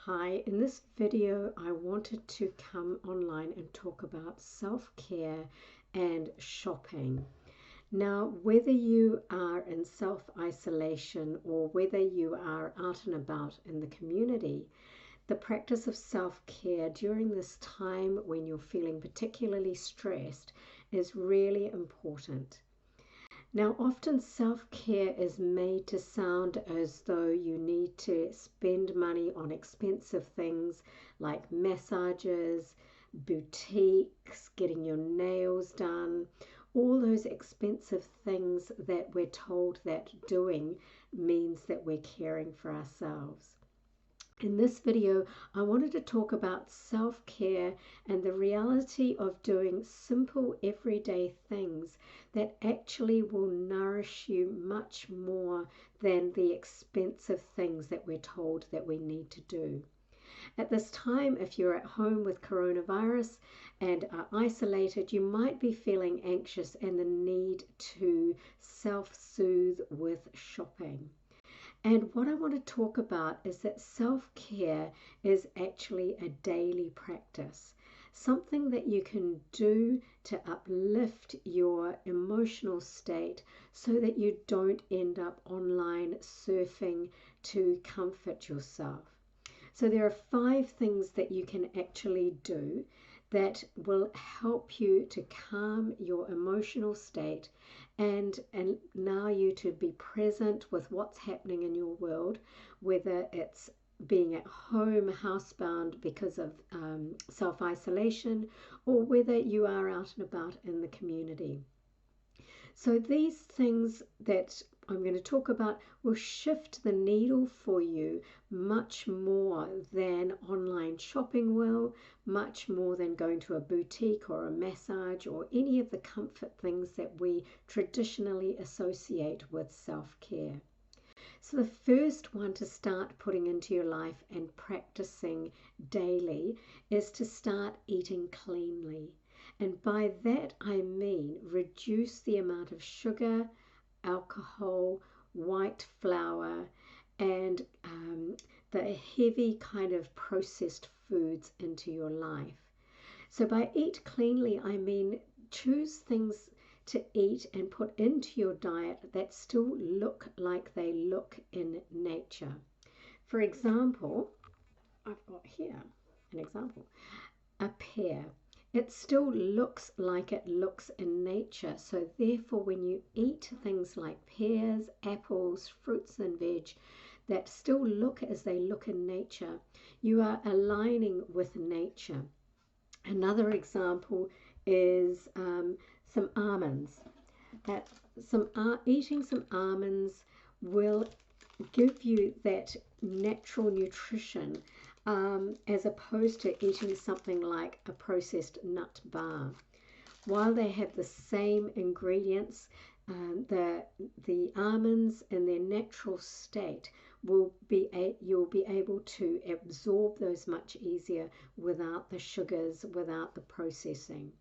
Hi, in this video I wanted to come online and talk about self-care and shopping. Now, whether you are in self-isolation or whether you are out and about in the community, the practice of self-care during this time when you're feeling particularly stressed is really important. Now, often self-care is made to sound as though you need to spend money on expensive things like massages, boutiques, getting your nails done, all those expensive things that we're told that doing means that we're caring for ourselves. In this video, I wanted to talk about self-care and the reality of doing simple everyday things that actually will nourish you much more than the expensive things that we're told that we need to do. At this time, if you're at home with coronavirus and are isolated, you might be feeling anxious and the need to self-soothe with shopping. And what I want to talk about is that self-care is actually a daily practice, something that you can do to uplift your emotional state so that you don't end up online surfing to comfort yourself. So there are 5 things that you can actually do that will help you to calm your emotional state and allow you to be present with what's happening in your world, whether it's being at home housebound because of self-isolation, or whether you are out and about in the community. So these things that I'm going to talk about will shift the needle for you much more than online shopping will, much more than going to a boutique or a massage or any of the comfort things that we traditionally associate with self-care. So the first one to start putting into your life and practicing daily is to start eating cleanly. And by that I mean reduce the amount of sugar, alcohol, white flour, and the heavy kind of processed foods into your life. So by eat cleanly, I mean choose things to eat and put into your diet that still look like they look in nature. For example, I've got here an example, a pear. It still looks like it looks in nature. So therefore, when you eat things like pears, apples, fruits and veg that still look as they look in nature, you are aligning with nature. Another example is some almonds. Eating some almonds will give you that natural nutrition as opposed to eating something like a processed nut bar. While they have the same ingredients, the almonds in their natural state you'll be able to absorb those much easier without the sugars, without the processing.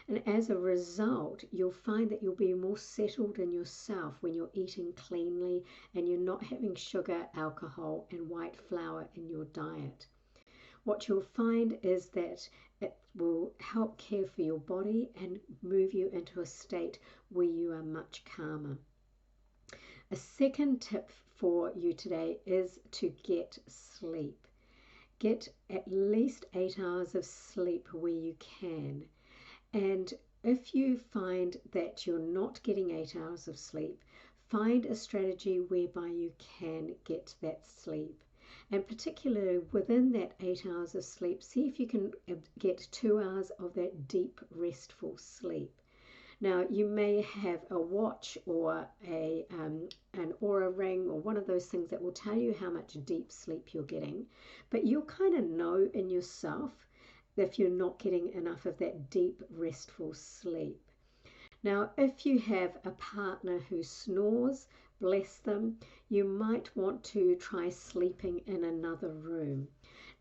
And as a result, you'll find that you'll be more settled in yourself when you're eating cleanly and you're not having sugar, alcohol, and white flour in your diet. What you'll find is that it will help care for your body and move you into a state where you are much calmer. A second tip for you today is to get sleep. Get at least 8 hours of sleep where you can. And if you find that you're not getting 8 hours of sleep, find a strategy whereby you can get that sleep. And particularly within that 8 hours of sleep, see if you can get 2 hours of that deep, restful sleep. Now, you may have a watch or an Oura ring or one of those things that will tell you how much deep sleep you're getting, but you'll kind of know in yourself if you're not getting enough of that deep, restful sleep. Now, if you have a partner who snores, bless them, you might want to try sleeping in another room.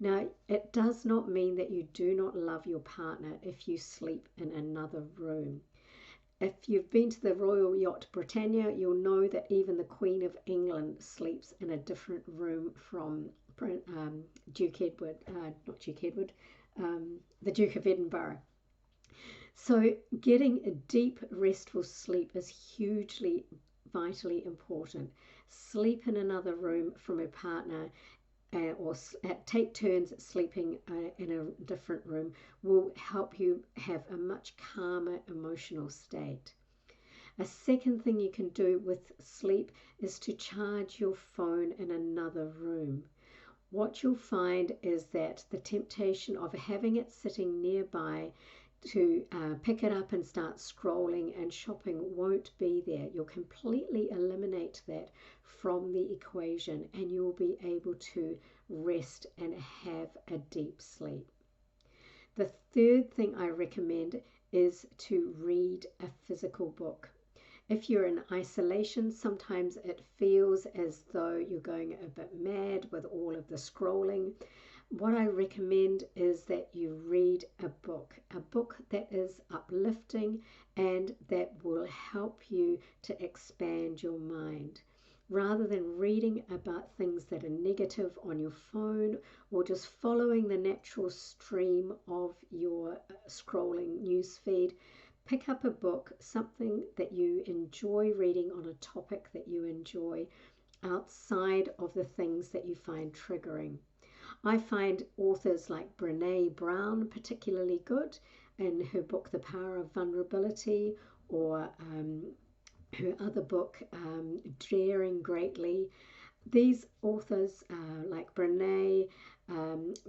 Now, it does not mean that you do not love your partner if you sleep in another room. If you've been to the Royal Yacht Britannia, you'll know that even the Queen of England sleeps in a different room from Duke Edward, not Duke Edward, the Duke of Edinburgh. So getting a deep, restful sleep is hugely, vitally important. Sleep in another room from a partner or take turns sleeping in a different room will help you have a much calmer emotional state. A second thing you can do with sleep is to charge your phone in another room. What you'll find is that the temptation of having it sitting nearby to pick it up and start scrolling and shopping won't be there. You'll completely eliminate that from the equation and you'll be able to rest and have a deep sleep. The third thing I recommend is to read a physical book. If you're in isolation, sometimes it feels as though you're going a bit mad with all of the scrolling. What I recommend is that you read a book that is uplifting and that will help you to expand your mind. Rather than reading about things that are negative on your phone or just following the natural stream of your scrolling news feed, pick up a book, something that you enjoy reading on a topic that you enjoy outside of the things that you find triggering. I find authors like Brené Brown particularly good in her book The Power of Vulnerability, or her other book Daring Greatly. These authors like Brené,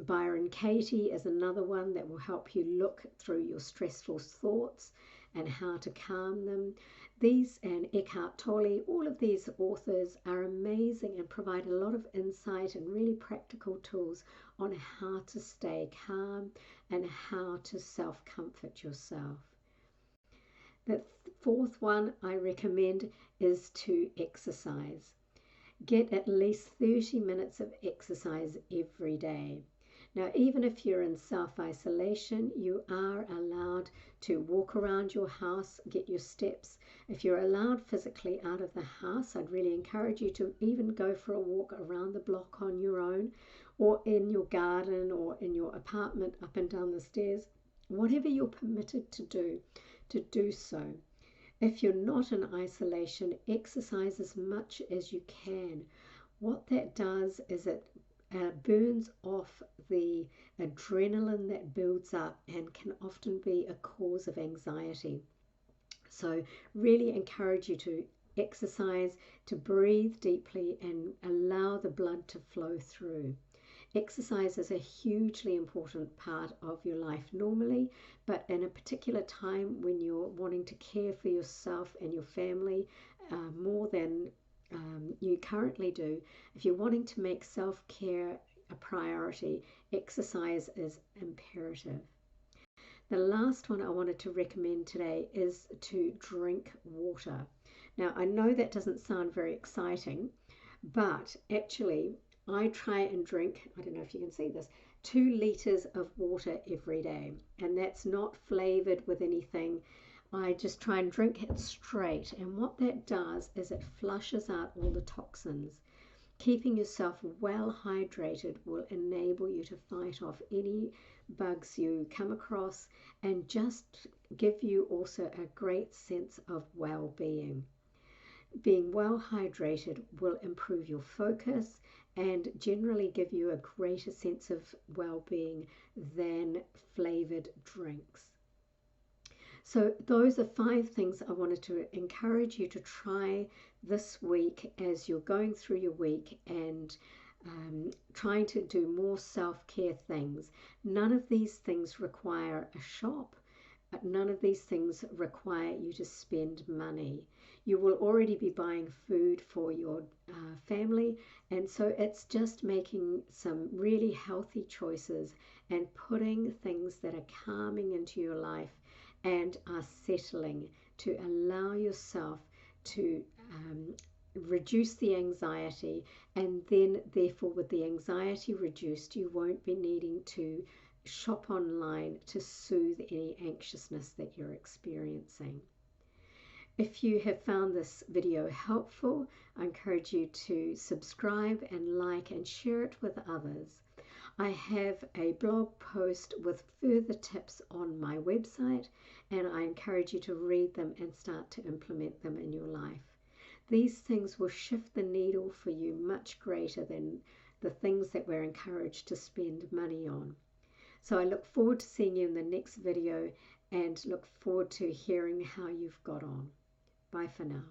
Byron Katie is another one that will help you look through your stressful thoughts and how to calm them. These and Eckhart Tolle, all of these authors are amazing and provide a lot of insight and really practical tools on how to stay calm and how to self-comfort yourself. The fourth one I recommend is to exercise. Get at least 30 minutes of exercise every day. Now, even if you're in self-isolation, you are allowed to walk around your house, get your steps. If you're allowed physically out of the house, I'd really encourage you to even go for a walk around the block on your own, or in your garden, or in your apartment up and down the stairs. Whatever you're permitted to do so. If you're not in isolation, exercise as much as you can. What that does is it burns off the adrenaline that builds up and can often be a cause of anxiety. So really encourage you to exercise, to breathe deeply and allow the blood to flow through. Exercise is a hugely important part of your life normally, but in a particular time when you're wanting to care for yourself and your family more than you currently do, if you're wanting to make self-care a priority, exercise is imperative. The last one I wanted to recommend today is to drink water. Now, I know that doesn't sound very exciting, but actually I try and drink, I don't know if you can see this, 2 liters of water every day, and that's not flavored with anything. I just try and drink it straight, and what that does is it flushes out all the toxins. Keeping yourself well hydrated will enable you to fight off any bugs you come across and just give you also a great sense of well-being. Being well hydrated will improve your focus and generally give you a greater sense of well-being than flavored drinks. So those are 5 things I wanted to encourage you to try this week as you're going through your week and trying to do more self-care things. None of these things require a shop. None of these things require you to spend money. You will already be buying food for your family, and so it's just making some really healthy choices and putting things that are calming into your life and are settling to allow yourself to reduce the anxiety, and then therefore with the anxiety reduced you won't be needing to shop online to soothe any anxiousness that you're experiencing. If you have found this video helpful, I encourage you to subscribe and like and share it with others. I have a blog post with further tips on my website, and I encourage you to read them and start to implement them in your life. These things will shift the needle for you much greater than the things that we're encouraged to spend money on. So I look forward to seeing you in the next video and look forward to hearing how you've got on. Bye for now.